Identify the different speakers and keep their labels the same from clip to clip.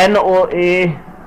Speaker 1: NOA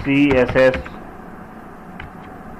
Speaker 1: CSS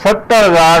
Speaker 1: 70,000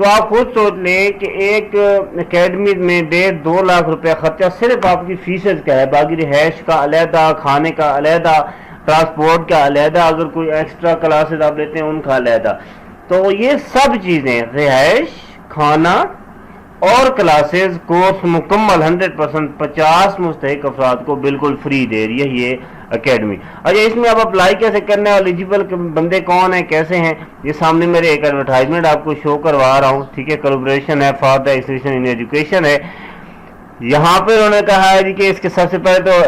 Speaker 1: تو آپ خود سوچ لیں کہ ایک اکیڈمی میں 1.5-2 لاکھ روپے خرچہ صرف آپ کی فیسز کا ہے، باقی رہائش کا علیحدہ، کھانے کا علیحدہ، ٹرانسپورٹ کا علیحدہ، اگر کوئی ایکسٹرا کلاسز آپ لیتے ہیں ان کا علیحدہ. تو یہ سب چیزیں، رہائش، کھانا اور کلاسز، کورس مکمل 100% 50 مستحق افراد کو بالکل فری دے رہی ہے یہ اکیڈمی. اچھا، اس میں آپ اپلائی کیسے کرنا ہے، ایلیجیبل بندے کون ہیں، کیسے ہیں؟ یہ سامنے میرے ایک ایڈورٹائزمنٹ آپ کو شو کروا رہا ہوں، ٹھیک ہے. کولیبریشن ہے، for the extension in education ہے. یہاں پہ انہوں نے کہا ہے کہ اس کے سب سے پہلے تو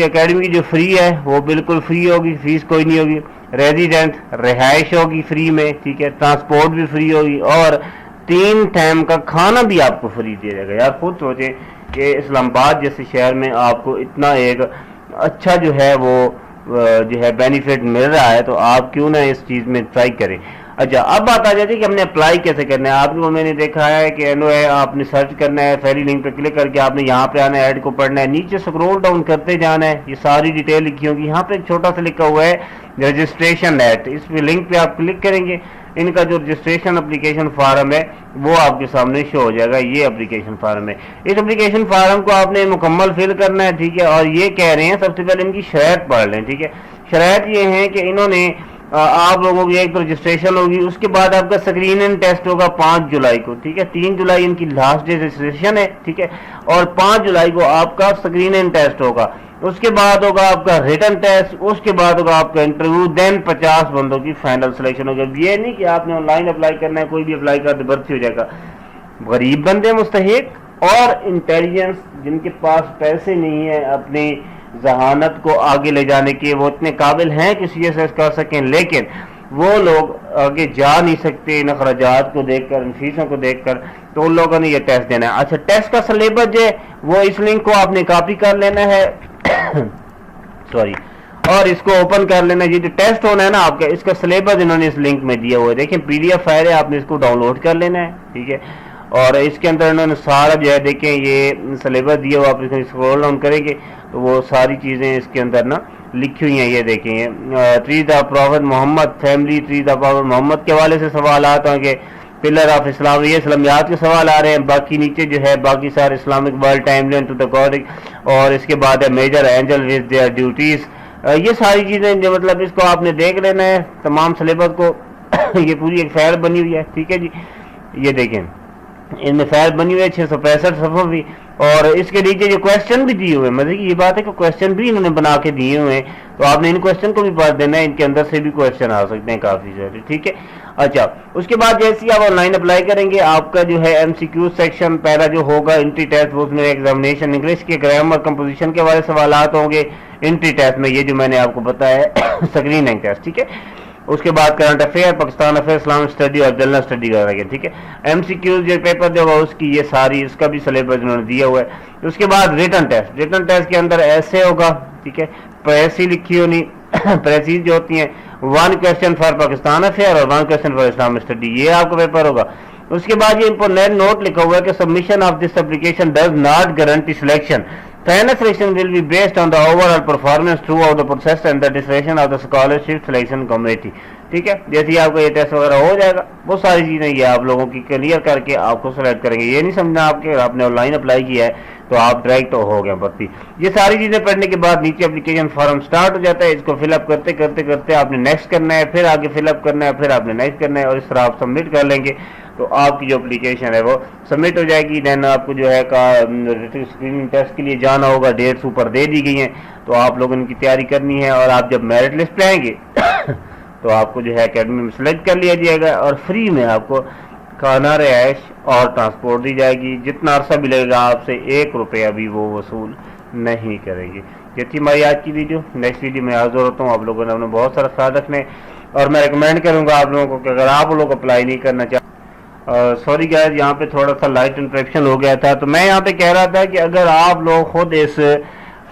Speaker 1: اکیڈمی کی جو فری ہے وہ بالکل فری ہوگی، فیس کوئی نہیں ہوگی. ریزیڈنٹ، رہائش ہوگی فری میں، ٹھیک ہے. ٹرانسپورٹ بھی فری ہوگی اور 3 ٹائم کا کھانا بھی آپ کو فری دے دے گا. یار خود سوچیں کہ اسلام آباد جیسے شہر میں آپ کو اتنا ایک اچھا جو ہے وہ جو ہے بینیفٹ مل رہا ہے، تو آپ کیوں نہ اس چیز میں ٹرائی کریں. اچھا، اب بات آ جاتی ہے کہ ہم نے اپلائی کیسے کرنا ہے. آپ کو میں نے دیکھا ہے کہ آپ نے سرچ کرنا ہے، فیری لنک پہ کلک کر کے آپ نے یہاں پہ آنا ہے، ایڈ کو پڑھنا ہے، نیچے سکرول ڈاؤن کرتے جانا ہے. یہ ساری ڈیٹیل لکھی ہوگی. یہاں پہ ایک چھوٹا سا لکھا ہوا ہے رجسٹریشن ایٹ، اس پہ لنک پہ آپ کلک کریں گے. ان کا جو رجسٹریشن اپلیکیشن فارم ہے وہ آپ کے سامنے شو ہو جائے گا. یہ اپلیکیشن فارم ہے. اس اپلیکیشن فارم کو آپ نے مکمل فل کرنا ہے، ٹھیک ہے. اور یہ کہہ رہے ہیں سب سے پہلے ان کی شرائط پڑھ لیں، ٹھیک ہے. شرائط یہ ہیں کہ انہوں نے آپ لوگوں کی ایک تو رجسٹریشن ہوگی، اس کے بعد آپ کا اسکرین ان ٹیسٹ ہوگا 5 جولائی کو، ٹھیک ہے. 3 جولائی ان کی لاسٹ ڈے رجسٹریشن ہے، ٹھیک ہے. اور 5 جولائی کو آپ کا اسکرین ان ٹیسٹ ہوگا. اس کے بعد ہوگا آپ کا ریٹن ٹیسٹ، اس کے بعد ہوگا آپ کا انٹرویو، دین 50 بندوں کی فائنل سلیکشن ہوگا. یہ نہیں کہ آپ نے آن لائن اپلائی کرنا ہے، کوئی بھی اپلائی کر دے بھرتی ہو جائے گا. غریب بندے مستحق اور انٹیلیجنس جن کے پاس پیسے نہیں ہیں اپنی ذہانت کو آگے لے جانے کے، وہ اتنے قابل ہیں کہ سی ایس ایس کر سکیں، لیکن وہ لوگ آگے جا نہیں سکتے ان اخراجات کو دیکھ کر، ان فیسوں کو دیکھ کر، تو ان لوگوں نے یہ ٹیسٹ دینا ہے. اچھا، ٹیسٹ کا سلیبس جو ہے وہ اس لنک کو آپ نے کاپی کر لینا ہے سوری، اور اس کو اوپن کر لینا ہے. یہ جو ٹیسٹ ہونا ہے نا آپ کا، اس کا سلیبس انہوں نے اس لنک میں دیا ہوا ہے. دیکھیں پی ڈی ایف فائل ہے، آپ نے اس کو ڈاؤن لوڈ کر لینا ہے، ٹھیک ہے. اور اس کے اندر انہوں نے سارا جو ہے دیکھیں یہ سلیبس دیا ہوا، آپ اس کو اسکرول ڈاؤن کریں گے تو وہ ساری چیزیں اس کے اندر نا لکھی ہوئی ہیں. یہ دیکھیں یہ trees of prophet Muhammad, family trees of prophet Muhammad کے حوالے سے سوالات ہوں گے. پلر آف اسلام، یہ اسلامیات کے سوال آ رہے ہیں. باقی نیچے جو ہے باقی سارے Islamic world time line to the God, اور اس کے بعد ہے major angel with their duties. یہ ساری چیزیں جو مطلب اس کو آپ نے دیکھ لینا ہے تمام سلیبس کو. یہ پوری ایک فائل بنی ہوئی ہے، ٹھیک ہے جی. یہ دیکھیں ان میں فائل بنی ہوئی ہے 665 صفحوں بھی، اور اس کے نیچے جو کویسچن بھی دیے ہوئے ہیں. مزے کی یہ بات ہے کہ کویسچن بھی انہوں نے بنا کے دیے ہوئے ہیں، تو آپ نے ان کویسچن کو بھی پڑھ دینا ہے. ان کے اندر سے بھی کویسچن آ سکتے ہیں کافی سارے، ٹھیک ہے. اچھا، اس کے بعد جیسے ہی آپ آن لائن اپلائی کریں گے، آپ کا جو ہے ایم سی کیو سیکشن پہلا جو ہوگا انٹری ٹیسٹ، اس میں ایگزامینیشن انگلش کے گرامر کمپوزیشن کے والے سوالات ہوں گے. انٹری ٹیسٹ میں یہ جو میں نے آپ کو بتایا ہے اسکریننگ ٹیسٹ، ٹھیک ہے. اس کے بعد current affair, Pakistan affair, Islamic study اور جنرل اسٹڈی کرا گیا، ٹھیک ہے. ایم سی کیو جو پیپر جو ہوگا اس کی یہ ساری اس کا بھی سلیبس انہوں نے دیا ہوا ہے. اس کے بعد ریٹن ٹیسٹ، ریٹن ٹیسٹ کے اندر ایسے ہوگا، ٹھیک ہے. پریسی لکھی ہونی پریسیز جو ہوتی ہیں 1 کویسچن فار پاکستان افیئر اور 1 کویسچن فار اسلامک اسٹڈی، یہ آپ کا پیپر ہوگا. اس کے بعد یہ امپورٹنٹ نوٹ لکھا ہوا ہے کہ submission of this application does not guarantee selection. Final selection will be based on the overall performance throughout the process and the discretion of the scholarship selection committee. ٹھیک ہے. جیسے ہی آپ کا یہ ٹیسٹ وغیرہ ہو جائے گا، وہ ساری چیزیں یہ آپ لوگوں کی کلیئر کر کے آپ کو سلیکٹ کریں گے. یہ نہیں سمجھنا آپ کے آپ نے آن لائن اپلائی کیا ہے تو آپ ڈائریکٹ ہو گئے بھرتی. یہ ساری چیزیں پڑھنے کے بعد نیچے اپلیکیشن فارم سٹارٹ ہو جاتا ہے. اس کو فل اپ کرتے کرتے کرتے آپ نے نیکسٹ کرنا ہے، پھر آگے فل اپ کرنا ہے، پھر آپ نے نیکسٹ کرنا ہے، اور اس طرح آپ سبمٹ کر لیں گے تو آپ کی جو اپلیکیشن ہے وہ سبمٹ ہو جائے گی. دین آپ کو جو ہے اسکریننگ ٹیسٹ کے لیے جانا ہوگا. ڈیٹس اوپر دے دی گئی ہیں، تو آپ لوگوں نے کی تیاری کرنی ہے. اور آپ جب میرٹ لسٹ پہ آئیں گے تو آپ کو جو ہے اکیڈمی میں سلیکٹ کر لیا جائے گا، اور فری میں آپ کو کھانا، رہائش اور ٹرانسپورٹ دی جائے گی. جتنا عرصہ بھی لگے گا آپ سے 1 روپیہ بھی وہ وصول نہیں کرے گی. یہ تھی ہماری آج کی ویڈیو. نیکسٹ ویڈیو میں حاضر ہوتا ہوں. آپ لوگوں نے اپنا بہت سارا خیال رکھنا ہے، اور میں ریکمینڈ کروں گا آپ لوگوں کو کہ اگر آپ لوگ اپلائی نہیں کرنا چاہتے، سوری گائز یہاں پہ تھوڑا سا لائٹ انٹرپشن ہو گیا تھا. تو میں یہاں پہ کہہ رہا تھا کہ اگر آپ لوگ خود اس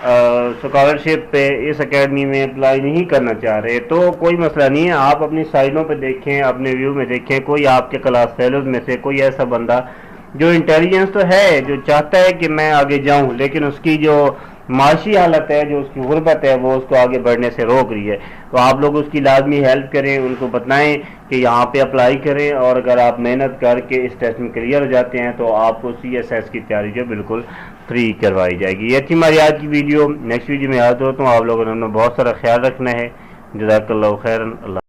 Speaker 1: اسکالرشپ پہ اس اکیڈمی میں اپلائی نہیں کرنا چاہ رہے تو کوئی مسئلہ نہیں ہے. آپ اپنی سائٹوں پہ دیکھیں، اپنے ویو میں دیکھیں، کوئی آپ کے کلاس فیلوز میں سے کوئی ایسا بندہ جو انٹیلیجنس تو ہے، جو چاہتا ہے کہ میں آگے جاؤں، لیکن اس کی جو معاشی حالت ہے، جو اس کی غربت ہے، وہ اس کو آگے بڑھنے سے روک رہی ہے. تو آپ لوگ اس کی لازمی ہیلپ کریں، ان کو بتائیں کہ یہاں پہ اپلائی کریں، اور اگر آپ محنت کر کے اس ٹیسٹ میں کلیئر ہو جاتے ہیں تو آپ کو CSS کی تیاری جو بالکل فری کروائی جائے گی. یہ تھی ہماری آج کی ویڈیو. نیکسٹ ویڈیو میں حاضر ہوتا ہوں. آپ لوگوں نے بہت سارا خیال رکھنا ہے. جزاک اللہ خیرا. اللہ